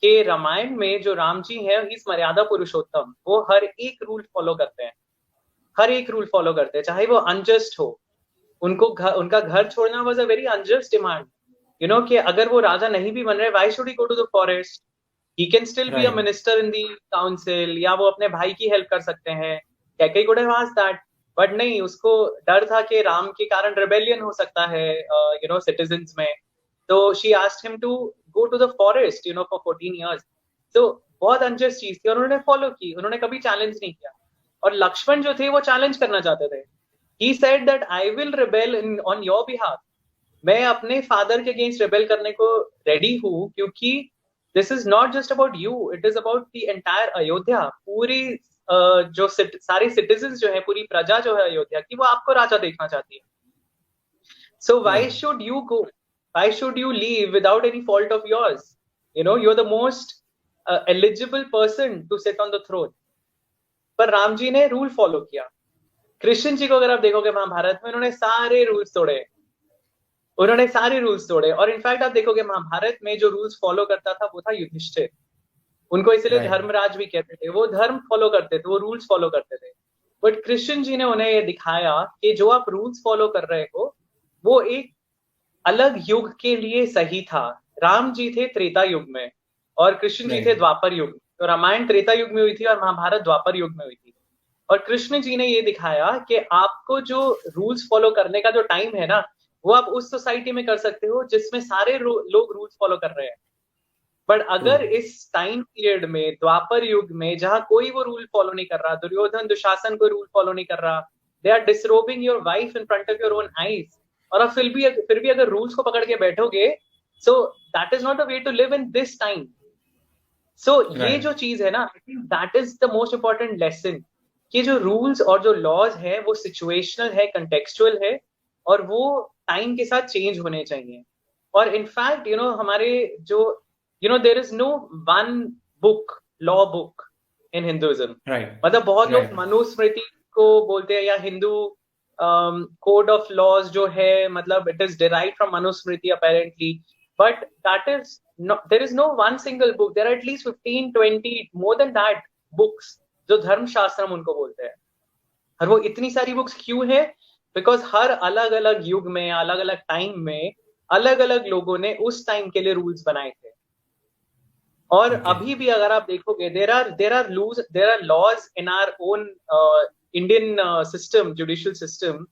कि रामायण में जो राम जी है इस मर्यादा पुरुषोत्तम, वो हर एक रूल फॉलो करते हैं, हर एक रूल फॉलो करते हैं, चाहे वो अनजस्ट हो. उनका घर छोड़ना was a very unjust demand. You know कि अगर वो राजा नहीं भी बन रहे, why should he go to the forest? He can still be a minister in the council, या वो अपने भाई की हेल्प कर सकते हैं. Kaikeyi could have asked that, but नहीं, उसको डर था कि राम के कारण रिबेलियन हो सकता है यू नो सिटीजन्स में. तो she asked him to go to the forest you know for 14 years. तो बहुत अनजस्ट चीज थी और उन्होंने फॉलो की, उन्होंने कभी चैलेंज नहीं किया. और लक्ष्मण जो थे वो चैलेंज करना चाहते थे. He said that I will rebel on your behalf. मैं अपने फादर के अगेंस्ट रेबेल करने को रेडी हूँ, क्योंकि this is not just about you, it is about the entire Ayodhya. पूरी जो सारे सिटीजन्स जो है, पूरी प्रजा जो है अयोध्या की, वो आपको राजा देखना चाहती है. So why should you go, why should you leave without any fault of yours? You know you are the most eligible person to sit on the throne. पर राम जी ने रूल फॉलो किया. कृष्ण जी को अगर आप देखोगे महाभारत में, उन्होंने सारे रूल्स तोड़े, उन्होंने सारे रूल्स तोड़े. और इनफैक्ट आप देखोगे महाभारत में जो रूल्स फॉलो करता था वो था युधिष्ठिर. उनको इसलिए धर्मराज भी कहते थे. वो धर्म फॉलो करते थे, वो रूल्स फॉलो करते थे. बट कृष्ण जी ने उन्हें ये दिखाया कि जो आप रूल्स फॉलो कर रहे हो वो एक अलग युग के लिए सही था. राम जी थे त्रेता युग में और कृष्ण जी थे द्वापर युग में. तो रामायण त्रेता युग में हुई थी और महाभारत द्वापर युग में हुई थी. और कृष्ण जी ने ये दिखाया कि आपको जो रूल्स फॉलो करने का जो टाइम है ना, वो आप उस सोसाइटी में कर सकते हो जिसमें सारे लोग रूल्स फॉलो कर रहे हैं. बट अगर इस टाइम पीरियड में, द्वापर युग में, जहां कोई वो रूल फॉलो नहीं कर रहा, दुर्योधन दुशासन कोई रूल फॉलो नहीं कर रहा, they are disrobing your wife in front of your own eyes, और आप फिर भी अगर रूल्स को पकड़ के बैठोगे, so that is not a way to live in this time. So ये जो चीज है ना, I think that is the most important lesson, कि जो रूल्स और जो लॉज है वो सिचुएशनल है, कंटेक्चुअल है, और वो टाइम के साथ चेंज होने चाहिए. और इनफैक्ट यू नो हमारे जो you know there is no one book, law book in Hinduism. मतलब बहुत लोग मनुस्मृति को बोलते हैं या हिंदू कोड ऑफ लॉज जो है, मतलब it is derived from Manusmriti apparently, but that is there is no one single book. There are at least 15-20 more than that books जो धर्मशास्त्र हम उनको बोलते हैं. और वो इतनी सारी बुक्स क्यों है? बिकॉज हर अलग अलग युग में, अलग अलग टाइम में, अलग अलग लोगों ने उस टाइम के लिए रूल्स बनाए थे. और अभी भी अगर आप देखोगे, there are laws in our own Indian system, judicial system,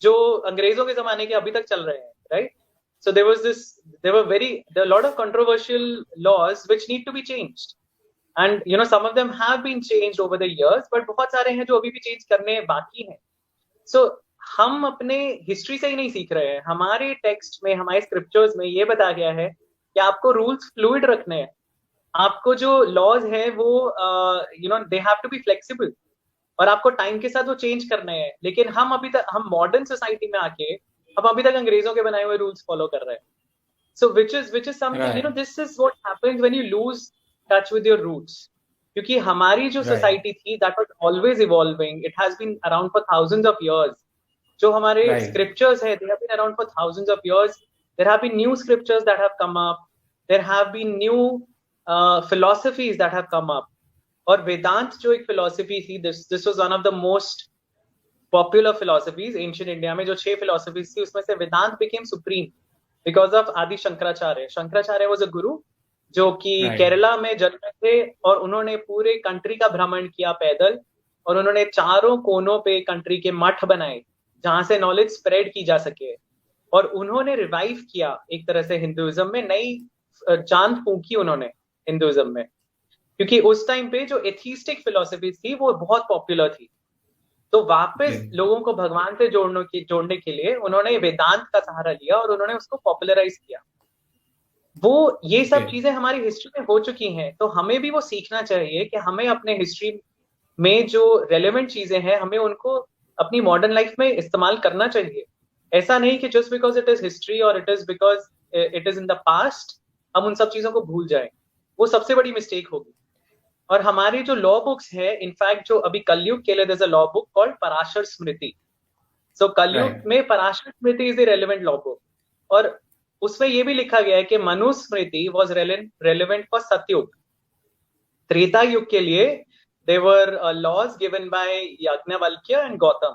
जो अंग्रेजों के जमाने के अभी तक चल रहे हैं, right? So there are a lot of controversial laws which need to be changed. And you know some of them have been changed over the years, but बहुत सारे हैं जो अभी भी चेंज करने बाकी हैं. So हम अपने हिस्ट्री से ही नहीं सीख रहे हैं. हमारे टेक्स्ट में, हमारे स्क्रिप्चर्स में ये बताया गया है कि आपको रूल्स फ्लूइड रखने हैं. आपको जो लॉज है वो you know they have to be flexible, और आपको टाइम के साथ वो चेंज करने हैं. लेकिन हम मॉडर्न सोसाइटी में आके हम अभी तक अंग्रेजों के बनाए हुए रूल्स फॉलो कर रहे हैं. So which is something, you know, this is what happens when you lose touch with your roots. क्योंकि हमारी जो सोसाइटी थी, that was always evolving. It has been around for thousands of years. जो हमारे scriptures है, they have been around for thousands of years. there have been new scriptures that have come up, there have been new philosophies that have come up. और वेदांत जो एक philosophy थी, this was one of the most popular philosophies ancient India में. जो 6 philosophies थी उसमें से वेदांत became supreme because of आदि Shankaracharya. Shankaracharya was a guru जो कि केरला में जन्मे थे और उन्होंने पूरे कंट्री का भ्रमण किया पैदल, और उन्होंने चारों कोनों पे कंट्री के मठ बनाए जहां से नॉलेज स्प्रेड की जा सके, और उन्होंने रिवाइव किया एक तरह से हिंदुइज्म में, नई चांद फूंकी उन्होंने हिंदुइज्म में, क्योंकि उस टाइम पे जो एथिस्टिक फिलोसफी थी वो बहुत पॉपुलर थी. तो वापस लोगों को भगवान से जोड़ने के लिए उन्होंने वेदांत का सहारा लिया और उन्होंने उसको पॉपुलराइज किया. वो ये सब चीजें हमारी हिस्ट्री में हो चुकी हैं, तो हमें भी वो सीखना चाहिए कि हमें अपने हिस्ट्री में जो रेलेवेंट चीजें हैं हमें उनको अपनी मॉडर्न लाइफ में इस्तेमाल करना चाहिए. ऐसा नहीं कि just because it is history और it is because it is in the past हम उन सब चीजों को भूल जाएं. वो सबसे बड़ी मिस्टेक होगी. और हमारी जो लॉ बुक्स है, इनफैक्ट जो अभी कलयुग के लिए there is a law book called Parashar Smriti. So Kalyug में Parashar Smriti is the relevant law book, और उसमें ये भी लिखा गया है कि मनुस्मृति वाज रेलेवेंट फॉर सतयुग. त्रेता युग के लिए there were laws given by Yajnavalkya and Gautam.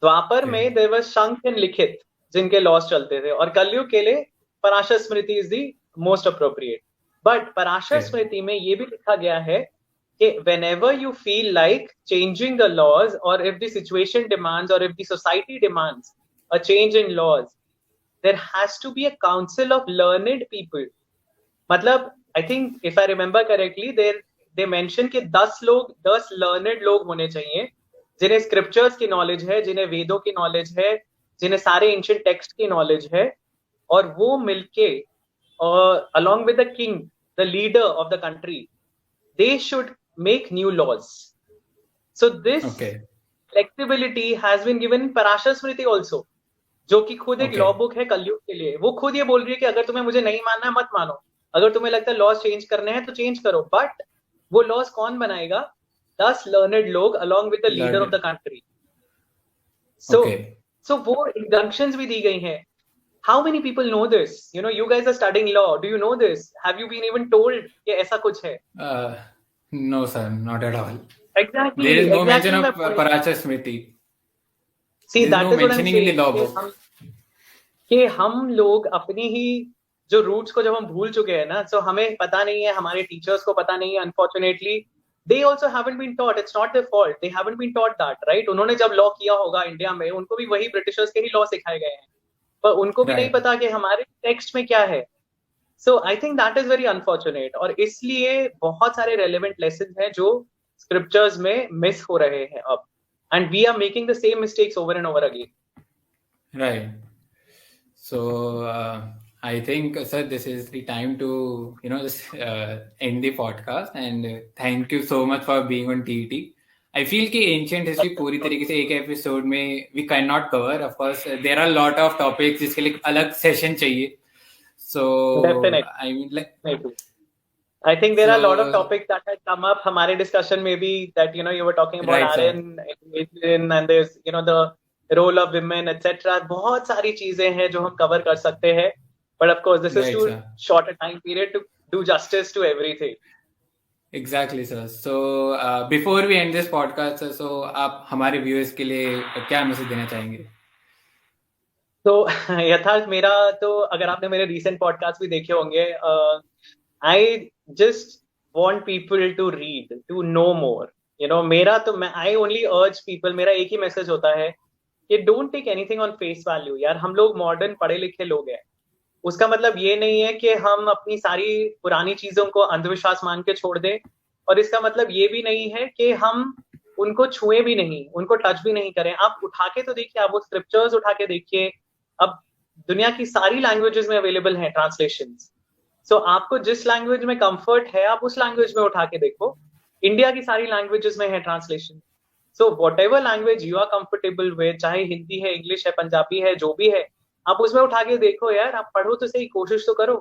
Dwapar में there was शंख एंड लिखित जिनके लॉज चलते थे, और कलयुग के लिए Parashar Smriti is the most appropriate. But Parashar Smriti में ये भी लिखा गया है कि whenever you feel like changing the laws, or if the situation demands, or if the society demands a change in laws, there has to be a council of learned people. मतलब I think if I remember correctly, they mention कि 10 learned लोग होने चाहिए जिन्हें scriptures की knowledge है, जिन्हें वेदों की नॉलेज है, जिन्हें सारे एंशिएंट टेक्स्ट की नॉलेज है, और वो मिलके along with the king, the leader of the country, they should make new laws. So this flexibility has been given in Parashar Smriti also, जो कि खुद एक लॉ बुक है कलयुग के लिए. वो खुद ये बोल रही है कि अगर तुम्हें मुझे नहीं मानना है मत मानो, अगर तुम्हें लगता है लॉज चेंज करने हैं तो चेंज करो, बट वो लॉज कौन बनाएगा? 10 लर्नेड लोग along with the leader of the country. So वो इंजंक्शंस भी दी गई हैं. How many people know this? You know, you guys are studying law. Do you know this? Have you been even told कि ऐसा कुछ है? No, sir, not at all. Exactly. There is no mention of Parashar Smriti. See, that is what I'm saying. कि हम लोग अपनी ही जो roots को जब हम भूल चुके हैं ना, तो हमें पता नहीं है, हमारे टीचर्स को पता नहीं है. Unfortunately they also haven't been taught. It's not their fault. They haven't been taught that, right? उन्होंने जब लॉ किया होगा इंडिया में, उनको भी वही ब्रिटिशर्स के ही लॉ सिखाए गए हैं, पर उनको भी नहीं पता कि हमारे टेक्स्ट में क्या है. So I think that is very unfortunate, और इसलिए बहुत सारे रेलेवेंट लेसन हैं जो स्क्रिप्चर्स में मिस हो रहे हैं अब, and we are making the same mistakes over and over again. Right. So I think, sir, this is the time to, just end the podcast. And thank you so much for being on TET. I feel कि ancient history पूरी तरीके से एक episode में we cannot cover. Of course, there are a lot of topics जिसके लिए अलग session चाहिए. So, definitely. I mean, like, I think there are a lot of topics that had come up. हमारे discussion में भी that you were talking about Aryan, and there's the role of women, etc. बहुत सारी चीजें हैं जो हम cover कर सकते हैं. But of course, this is too short a time period to do justice to everything. Exactly, sir. So, before we end this podcast, so आप हमारे viewers के लिए क्या मैसेज देना चाहेंगे? तो यथार्थ मेरा तो, अगर आपने मेरे recent podcast भी देखे होंगे, I just want people to read, to know more. मेरा तो I only urge people, मेरा एक ही मैसेज होता है कि don't take anything on face value. यार, हम लोग मॉडर्न पढ़े लिखे लोग हैं. उसका मतलब ये नहीं है कि हम अपनी सारी पुरानी चीजों को अंधविश्वास मान के छोड़ दें, और इसका मतलब ये भी नहीं है कि हम उनको छुए भी नहीं, उनको टच भी नहीं करें. आप उठा के तो देखिए, आप वो स्क्रिप्चर्स उठा के देखिए. अब दुनिया की सारी लैंग्वेजेस में अवेलेबल हैं ट्रांसलेशंस. सो आपको जिस लैंग्वेज में कंफर्ट है आप उस लैंग्वेज में उठा के देखो. इंडिया की सारी लैंग्वेजेस में है translation. So whatever language you are comfortable with, चाहे हिंदी है, इंग्लिश है, पंजाबी है, जो भी है, आप उसमें उठा के देखो यार. आप पढ़ो तो सही, कोशिश तो करो.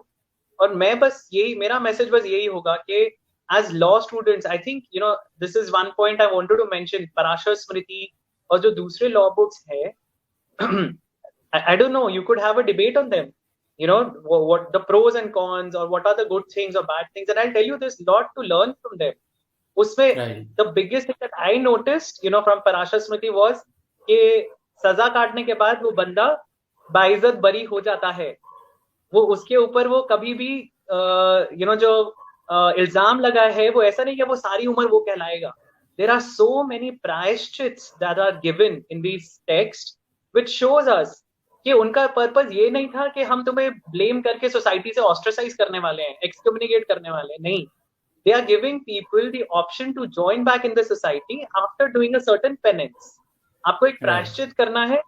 और मैं बस यही, मेरा मैसेज बस यही होगा कि as law students, I think this is one point I wanted to mention. Parashar Smriti और जो दूसरे लॉ बुक्स है, I don't know, you could have a debate on them. you know, what the pros and cons, or what are the good things or bad things, and I'll tell you there's a lot to learn from them. उसमें Right. the biggest thing that I noticed, you know, from Parashar Smriti was कि सजा काटने के बाद वो बंदा बाइज्जत बरी हो जाता है. वो उसके ऊपर वो कभी भी you know जो इल्जाम लगा है वो ऐसा नहीं कि वो सारी उम्र वो कहलाएगा. There are so many प्रायश्चित्स that are given in these texts which shows us कि उनका पर्पस ये नहीं था कि हम तुम्हें ब्लेम करके सोसाइटी से ऑस्ट्रेसाइज करने वाले हैं, एक्सकम्युनिकेट करने वाले हैं. नहीं, they are giving people the option to join back in the society after doing a certain penance. आपको एक प्रायश्चित करना है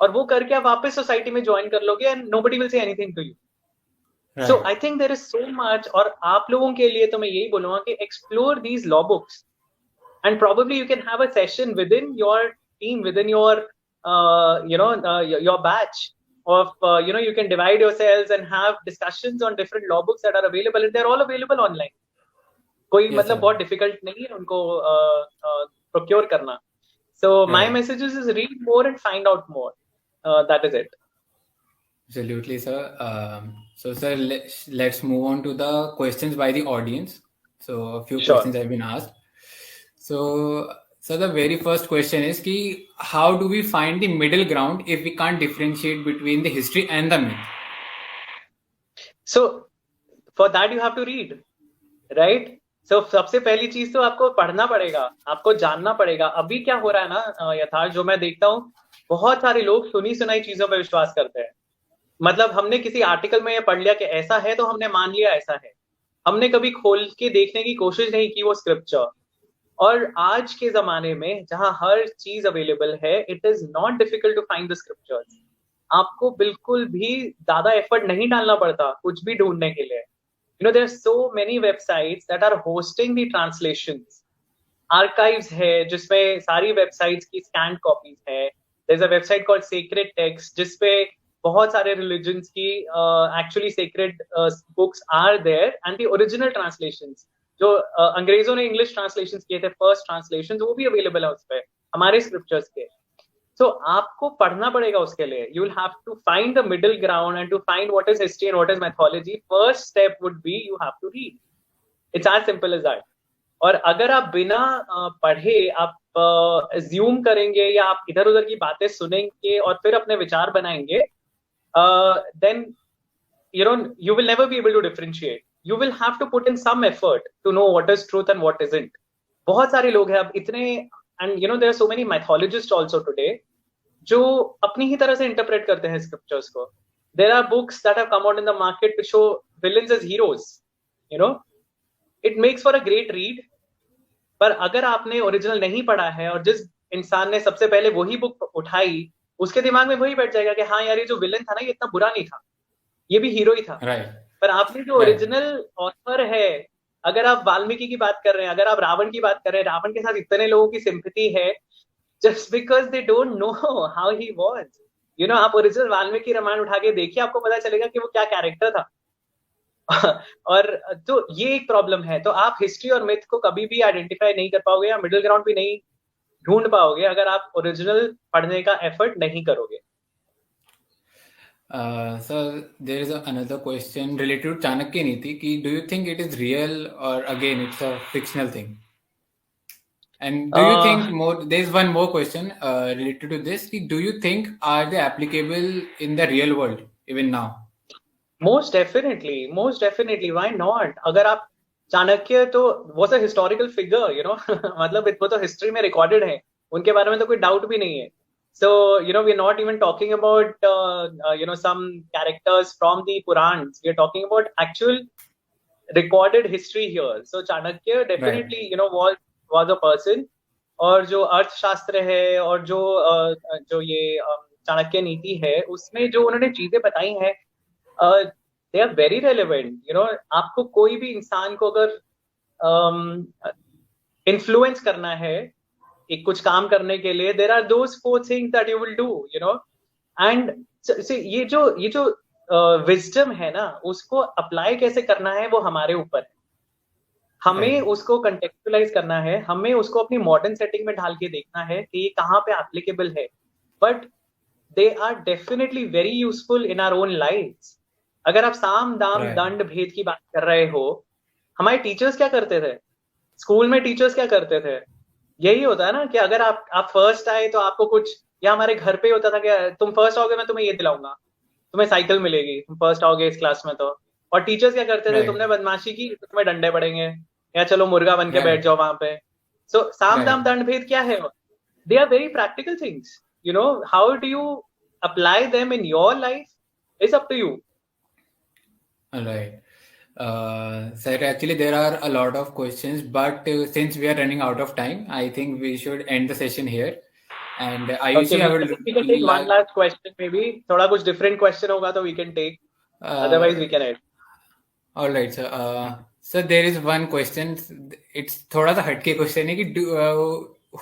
और वो करके आप वापस सोसाइटी में ज्वाइन कर लोगे and nobody will say anything to you. So I think there is so much. और आप लोगों के लिए तो मैं यही बोलूंगा कि explore these law books and probably you can have a session within your team, within your your batch of you know, you can divide yourselves and have discussions on different law books that are available, and they're all available online. कोई मतलब बहुत difficult नहीं है उनको procure करना. So my messages is read more and find out more. That is it. Absolutely, sir. So, sir, let's move on to the questions by the audience. So, a few questions have been asked. So, the very first question is ki, how do we find the middle ground if we can't differentiate between the history and the myth? So, for that you have to read, right? So, सबसे पहली चीज तो आपको पढ़ना पड़ेगा, आपको जानना पड़ेगा. अभी क्या हो रहा है ना यथार्थ, जो मैं देखता हूँ, बहुत सारे लोग सुनी सुनाई चीजों पर विश्वास करते हैं. मतलब हमने किसी आर्टिकल में ये पढ़ लिया कि ऐसा है तो हमने मान लिया ऐसा है. हमने कभी खोल के देखने की कोशिश नहीं की वो स्क्रिप्चर. और आज के जमाने में जहां हर चीज अवेलेबल है, it is not difficult to find the scriptures. आपको बिल्कुल भी ज्यादा एफर्ट नहीं डालना पड़ता कुछ भी ढूंढने के लिए. You know, there are so many websites that are hosting the translations. Archives है जिसमें सारी websites की scanned copies है. There's a website called Sacred Text जिसपे बहुत सारे religions की actually sacred books are there, and the original translations जो अंग्रेजों ने English translations किए थे, first translations, वो भी available है उसपे हमारे scriptures के. So आपको पढ़ना पड़ेगा उसके लिए. You will have to find the middle ground and to find what is history and what is mythology. First step would be you have to read. It's as simple as that. और अगर आप बिना पढ़े आप assume करेंगे या आप इधर उधर की बातें सुनेंगे और फिर अपने विचार बनाएंगे, then you will never be able to differentiate. You will have to put in some effort to know what is truth and what isn't. बहुत सारे लोग हैं अब इतने, and there are so many mythologists also today जो अपनी ही तरह से इंटरप्रेट करते हैं स्क्रिप्चर्स को. There are books that have come out in the market to show villains as heroes. It makes for a great read. पर अगर आपने ओरिजिनल नहीं पढ़ा है और जिस इंसान ने सबसे पहले वही बुक उठाई, उसके दिमाग में वही बैठ जाएगा कि हाँ यार, ये जो विलन था ना, ये इतना बुरा नहीं था, ये भी हीरो ही था. पर आपने जो ओरिजिनल ऑथर है, अगर आप वाल्मीकि की बात कर रहे हैं, अगर आप रावण की बात कर रहे हैं, रावण के साथ इतने लोगों की सिंपैथी है just because they don't know how he was. आप ओरिजिनल वाल्मीकि रामायण उठा के देखिए, आपको पता चलेगा कि वो क्या कैरेक्टर था. और तो ये एक प्रॉब्लम है. तो आप हिस्ट्री और मिथ को कभी भी आइडेंटिफाई नहीं कर पाओगे या मिडिल ग्राउंड भी नहीं ढूंढ पाओगे अगर आप ओरिजिनल पढ़ने का एफर्ट नहीं करोगे. Sir, there is another question related to Chanakya Niti. Do you think it is real or again it's a fictional thing? And do you think there's one more question related to this. Do you think are they applicable in the real world even now? Most definitely. Why not? अगर आप चाणक्य तो was a historical figure, मतलब वो तो history में recorded है, उनके बारे में तो कोई डाउट भी नहीं है. So we're not even talking about some characters from the Purans. We're talking about actual recorded history here. So Chanakya definitely was a person. और जो अर्थशास्त्र है और जो ये चाणक्य नीति है, उसमें जो उन्होंने चीजें बताई हैं, they are very relevant. आपको कोई भी इंसान को अगर इन्फ्लुएंस करना है एक कुछ काम करने के लिए, there are those 4 things that you will do, and so ये जो विजडम है ना, उसको अप्लाई कैसे करना है वो हमारे ऊपर है. हमें उसको कंटेक्चुअलाइज करना है, हमें उसको अपनी मॉडर्न सेटिंग में ढाल के देखना है कि ये कहाँ पे एप्लीकेबल है. But they are definitely very useful in our own lives. अगर आप साम दाम Right. दंड भेद की बात कर रहे हो, हमारे टीचर्स क्या करते थे? स्कूल में टीचर्स क्या करते थे? यही होता है ना कि अगर आप फर्स्ट आए तो आपको कुछ, या हमारे घर पे होता था कि तुम फर्स्ट आओगे मैं तुम्हें ये दिलाऊंगा, तुम्हें साइकिल मिलेगी, तुम फर्स्ट आओगे इस क्लास में तो। और टीचर्स क्या करते थे? Right. तुमने बदमाशी की तो तुम्हें डंडे पड़ेंगे, या चलो मुर्गा बन के बैठ Right. जाओ वहां पे। सो साम दाम Right. दंड भेद क्या है? They are very practical things, you know, how do you apply them in your life is up to you. All right. Sir, actually, there are a lot of questions, but since we are running out of time, I think we should end the session here. And Okay, Ayushi, I would we can take one like, last question maybe, थोड़ा कुछ different question होगा तो we can take, uh, otherwise we can end. all right, sir. Sir, there is one question. It's थोड़ा सा हटके question है कि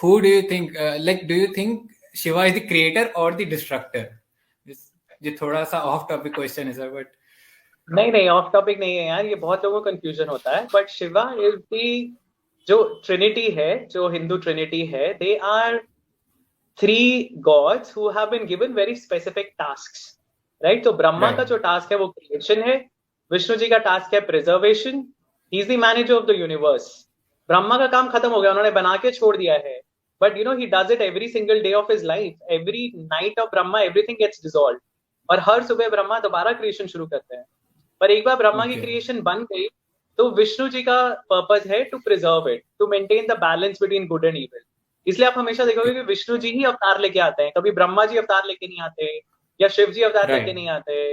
who do you think, like, do you think Shiva is the creator or the destructor? ये थोड़ा सा off topic question है sir, but नहीं नहीं, ऑफ टॉपिक नहीं है यार, ये बहुत लोगों को कंफ्यूजन होता है, बट शिवा इज दी, जो ट्रिनिटी है, जो हिंदू ट्रिनिटी है, they are three gods who have been given very specific tasks, right? तो ब्रह्मा का right, जो टास्क है वो क्रिएशन है, विष्णु जी का टास्क है preservation, he is the manager of the universe. Brahma का काम खत्म हो गया, उन्होंने बना के छोड़ दिया है, but you know he does it every single day of his life, every night of Brahma everything gets dissolve, और हर सुबह ब्रह्मा दोबारा क्रिएशन शुरू करते हैं। पर एक बार ब्रह्मा की okay, क्रिएशन बन गई तो विष्णु जी का पर्पस है to preserve it, to maintain the balance between good and evil. इसलिए आप हमेशा देखोगे कि विष्णु जी ही अवतार लेके आते हैं, कभी ब्रह्मा जी अवतार लेके नहीं आते, या शिव जी अवतार लेके right, नहीं आते।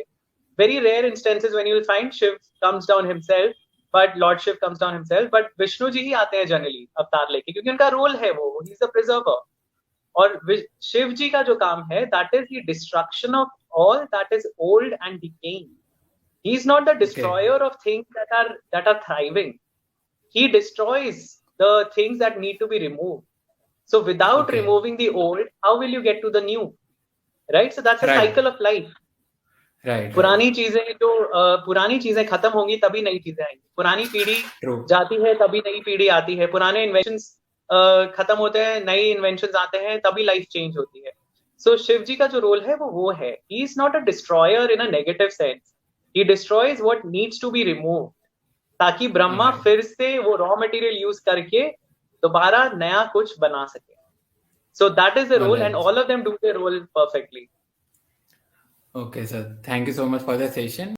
Very rare instances when you will find Shiva comes down himself, but lord Shiva comes down himself, but Vishnu ji ही आते हैं जनरली अवतार लेके, क्योंकि उनका रोल है वो, ही इज द प्रिजर्वर। और शिव जी का जो काम है, that is the destruction of all that is old and decaying. He is not the okay, destroyer of things that are thriving. He destroys the things that need to be removed. So without okay, removing the old, how will you get to the new? Right? So that's a right, cycle of life. right, right, पुरानी चीजें खत्म होंगी तभी नई चीजें आएंगी, पुरानी पीढ़ी true, जाती है तभी नई पीढ़ी आती है, पुराने इन्वेंशंस खत्म होते हैं, नई इन्वेंशंस आते हैं, तभी लाइफ चेंज होती है। सो शिव जी का जो रोल है वो है, he is not a destroyer in a negative sense, he destroys what needs to be remove, ताकि ब्रह्मा right, फिर से वो रॉ मटेरियल यूज करके दोबारा नया कुछ बना सके। So that is the all role and right, all of them do their role perfectly. okay, sir. Thank you so much for the session.